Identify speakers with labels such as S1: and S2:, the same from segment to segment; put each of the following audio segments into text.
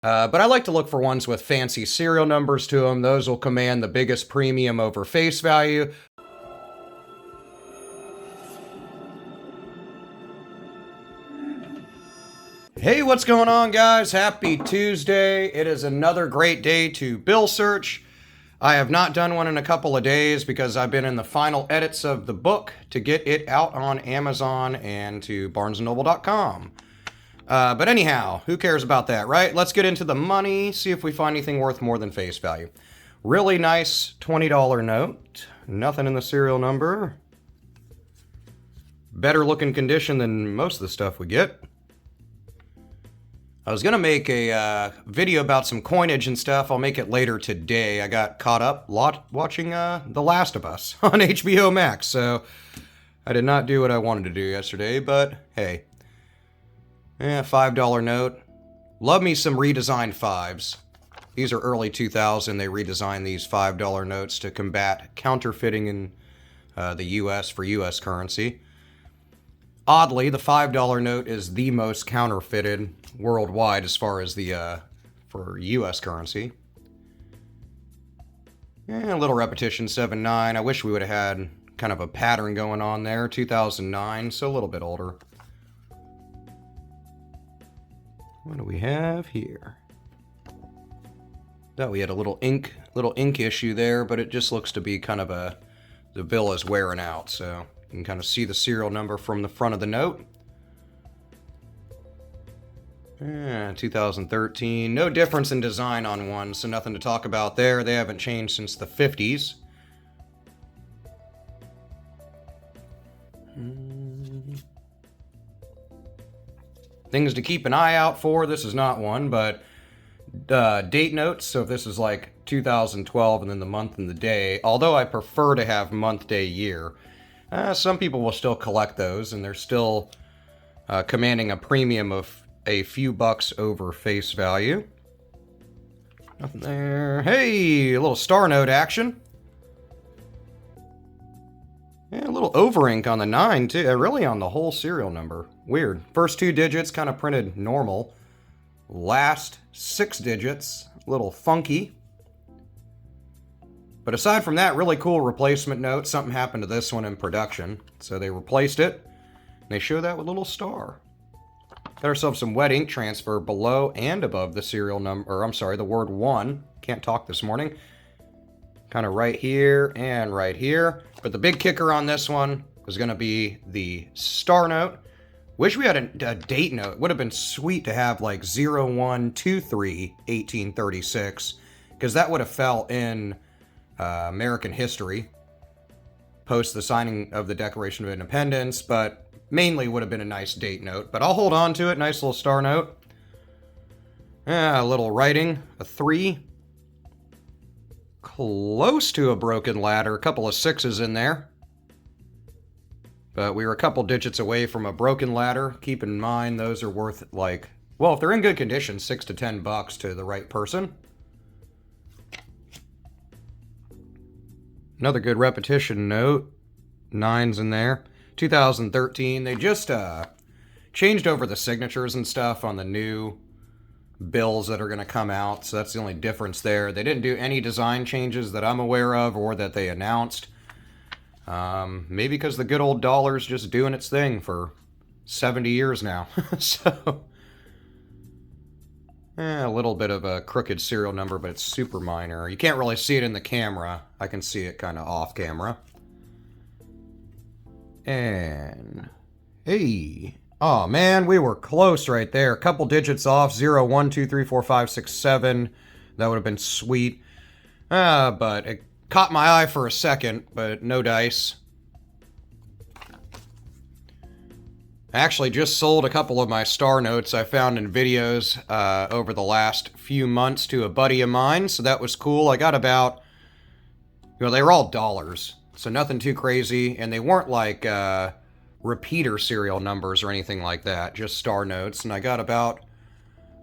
S1: But I like to look for ones with fancy serial numbers to them. Those will command the biggest premium over face value. Hey, what's going on, guys? Happy Tuesday. It is another great day to bill search. I have not done one in a couple of days because I've been in the final edits of the book to get it out on Amazon and to barnesandnoble.com. But anyhow, who cares about that, right? Let's get into the money, see if we find anything worth more than face value. Really nice $20 note. Nothing in the serial number. Better looking condition than most of the stuff we get. I was going to make a video about some coinage and stuff. I'll make it later today. I got caught up watching The Last of Us on HBO Max, so I did not do what I wanted to do yesterday, but hey. $5 note. Love me some redesigned fives. These are early 2000. They redesigned these $5 notes to combat counterfeiting in the U.S. for U.S. currency. Oddly, the $5 note is the most counterfeited worldwide as far as the for U.S. currency. A little repetition, 7.9. I wish we would have had kind of a pattern going on there. 2009, so a little bit older. What do we have here? Thought we had a little ink issue there, but it just looks to be kind of the bill is wearing out, so you can kind of see the serial number from the front of the note. 2013. No difference in design on one, so nothing to talk about there. They haven't changed since the 50s. Things to keep an eye out for. This is not one, but date notes. So if this is like 2012 and then the month and the day, although I prefer to have month, day, year, some people will still collect those, and they're still commanding a premium of a few bucks over face value. Nothing there. Hey, a little Starnote action. Yeah, a little over ink on the 9, too. Really on the whole serial number. Weird. First 2 digits kind of printed normal. Last 6 digits, a little funky. But aside from that, really cool replacement note. Something happened to this one in production. So they replaced it. And they show that with a little star. Got ourselves some wet ink transfer below and above the serial number, or I'm sorry, the word 1. Can't talk this morning. Kind of right here and right here. But the big kicker on this one is going to be the star note. Wish we had a date note. It would have been sweet to have like 0123-1836, because that would have fell in American history post the signing of the Declaration of Independence, but mainly would have been a nice date note. But I'll hold on to it. Nice little star note. A little writing. A 3. Close to a broken ladder. A couple of 6s in there. But we were a couple digits away from a broken ladder. Keep in mind, those are worth like, well, if they're in good condition, $6 to $10 to the right person. Another good repetition note. 9s in there. 2013. They just changed over the signatures and stuff on the new bills that are going to come out, so that's the only difference there. They didn't do any design changes that I'm aware of or that they announced. Maybe because the good old dollar's just doing its thing for 70 years now. So, a little bit of a crooked serial number, but it's super minor. You can't really see it in the camera. I can see it kind of off camera. And, hey, oh man, we were close right there. A couple digits off, 0, 1, 2, 3, 4, 5, 6, 7. That would have been sweet. But it caught my eye for a second, but no dice. I actually just sold a couple of my star notes I found in videos over the last few months to a buddy of mine, so that was cool. I got about, they were all dollars, so nothing too crazy, and they weren't like repeater serial numbers or anything like that, just star notes, and I got about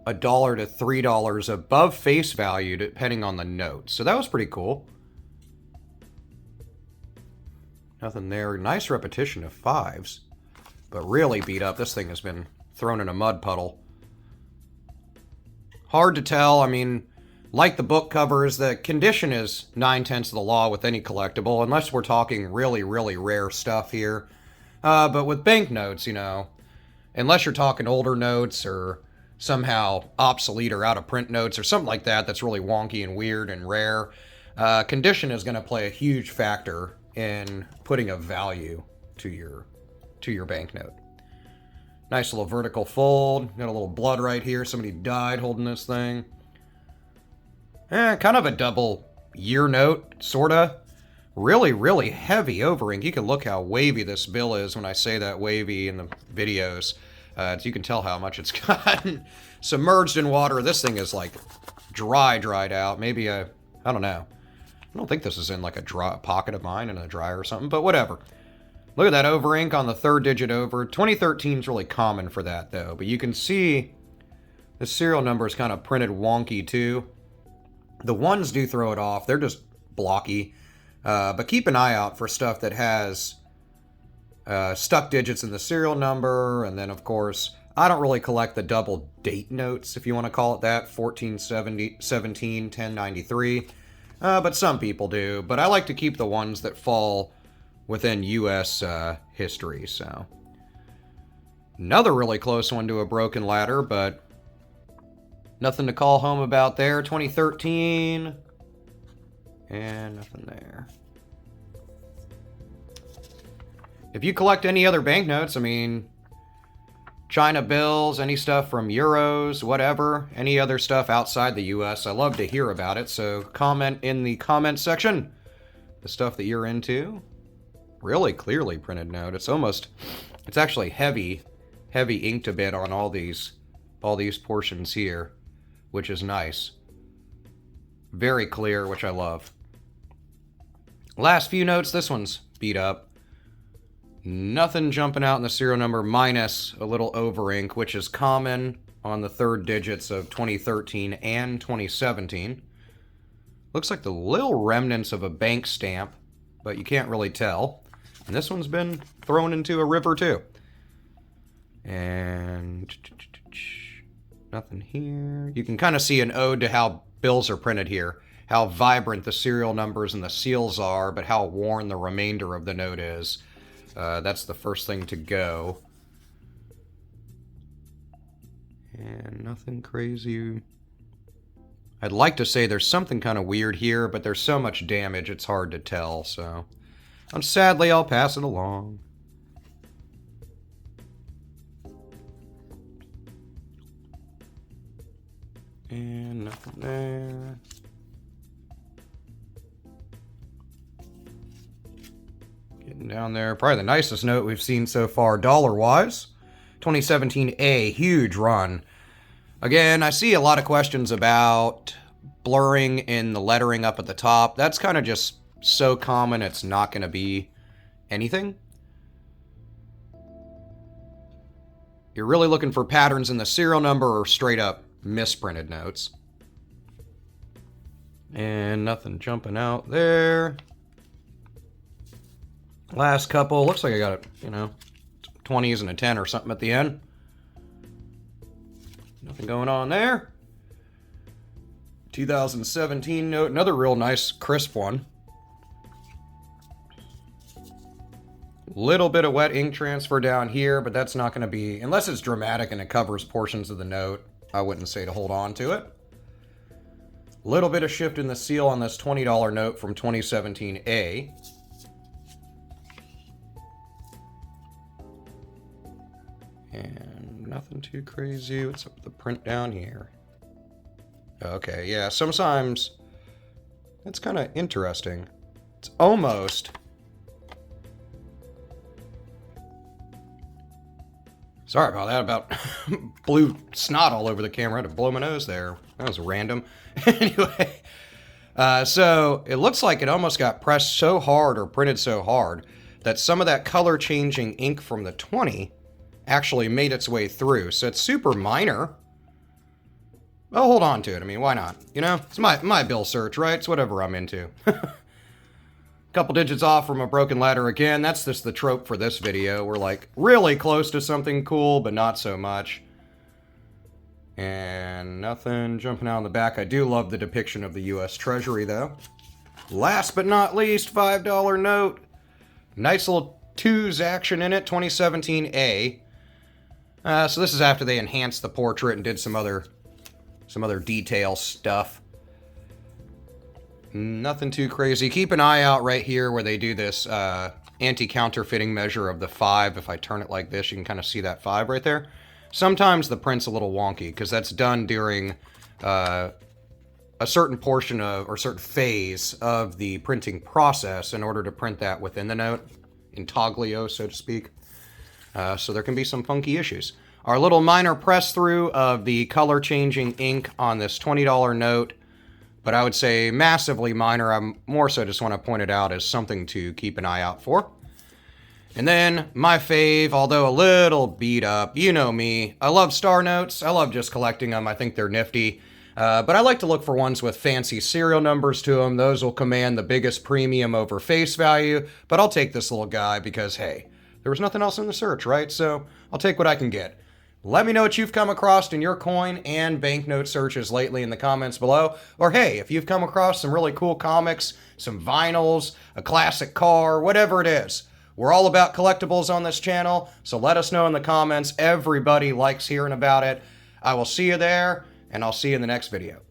S1: $1 to $3 above face value depending on the note, so that was pretty cool. Nothing there. Nice repetition of 5s. But really beat up. This thing has been thrown in a mud puddle. Hard to tell. I mean, like the book covers, the condition is 9/10 of the law with any collectible, unless we're talking really, really rare stuff here. But with banknotes, you know, unless you're talking older notes or somehow obsolete or out of print notes or something like that that's really wonky and weird and rare, condition is going to play a huge factor in putting a value to your banknote. Nice little vertical fold. Got a little blood right here. Somebody died holding this thing. Kind of a double year note, sorta. Really, really heavy over ink. You can look how wavy this bill is when I say that wavy in the videos. You can tell how much it's gotten submerged in water. This thing is like dried out. Maybe I don't know. I don't think this is in like a pocket of mine in a dryer or something, but whatever. Look at that over ink on the third digit over. 2013 is really common for that though, but you can see the serial number is kind of printed wonky too. The ones do throw it off. They're just blocky. But keep an eye out for stuff that has stuck digits in the serial number. And then, of course, I don't really collect the double date notes, if you want to call it that. 1417, 1093. But some people do. But I like to keep the ones that fall within U.S. history. So another really close one to a broken ladder, but nothing to call home about there. 2013. And nothing there. If you collect any other banknotes, I mean, China bills, any stuff from euros, whatever, any other stuff outside the US, I love to hear about it. So comment in the comment section the stuff that you're into. Really clearly printed note. It's actually heavy inked a bit on all these portions here, which is nice. Very clear, which I love. Last few notes, this one's beat up. Nothing jumping out in the serial number minus a little over ink, which is common on the third digits of 2013 and 2017. Looks like the little remnants of a bank stamp, but you can't really tell. And this one's been thrown into a river too. And nothing here. You can kind of see an ode to how bills are printed here. How vibrant the serial numbers and the seals are, but how worn the remainder of the note is. That's the first thing to go. And nothing crazy. I'd like to say there's something kind of weird here, but there's so much damage it's hard to tell, so sadly I'll pass it along. And nothing there. Getting down there. Probably the nicest note we've seen so far dollar-wise. 2017A, huge run. Again, I see a lot of questions about blurring in the lettering up at the top. That's kind of just so common it's not going to be anything. You're really looking for patterns in the serial number or straight up misprinted notes. And nothing jumping out there. Last couple. Looks like I got, 20s and a 10 or something at the end. Nothing going on there. 2017 note. Another real nice, crisp one. Little bit of wet ink transfer down here, but that's not going to be, unless it's dramatic and it covers portions of the note, I wouldn't say to hold on to it. Little bit of shift in the seal on this $20 note from 2017A. And nothing too crazy. What's up with the print down here? Okay, yeah, sometimes it's kind of interesting. It's almost... Sorry about that, about blew snot all over the camera. I had to blow my nose there. That was random. Anyway, so it looks like it almost got pressed so hard or printed so hard that some of that color changing ink from the 20 actually made its way through. So it's super minor. I'll hold on to it. I mean, why not? It's my bill search, right? It's whatever I'm into. Couple digits off from a broken ladder again. That's just the trope for this video. We're like really close to something cool, but not so much. And nothing jumping out on the back. I do love the depiction of the U.S. Treasury, though. Last but not least, $5 note. Nice little twos action in it, 2017A. So this is after they enhanced the portrait and did some other detail stuff. Nothing too crazy. Keep an eye out right here where they do this anti-counterfeiting measure of the 5. If I turn it like this, you can kind of see that 5 right there. Sometimes the print's a little wonky because that's done during a certain portion of, or certain phase of the printing process in order to print that within the note, intaglio, so to speak. So there can be some funky issues. Our little minor press through of the color changing ink on this $20 note, but I would say massively minor. I more so just want to point it out as something to keep an eye out for. And then my fave, although a little beat up, you know me. I love Starnotes. I love just collecting them. I think they're nifty. But I like to look for ones with fancy serial numbers to them. Those will command the biggest premium over face value. But I'll take this little guy because, hey, there was nothing else in the search, right? So I'll take what I can get. Let me know what you've come across in your coin and banknote searches lately in the comments below. Or hey, if you've come across some really cool comics, some vinyls, a classic car, whatever it is. We're all about collectibles on this channel, so let us know in the comments. Everybody likes hearing about it. I will see you there, and I'll see you in the next video.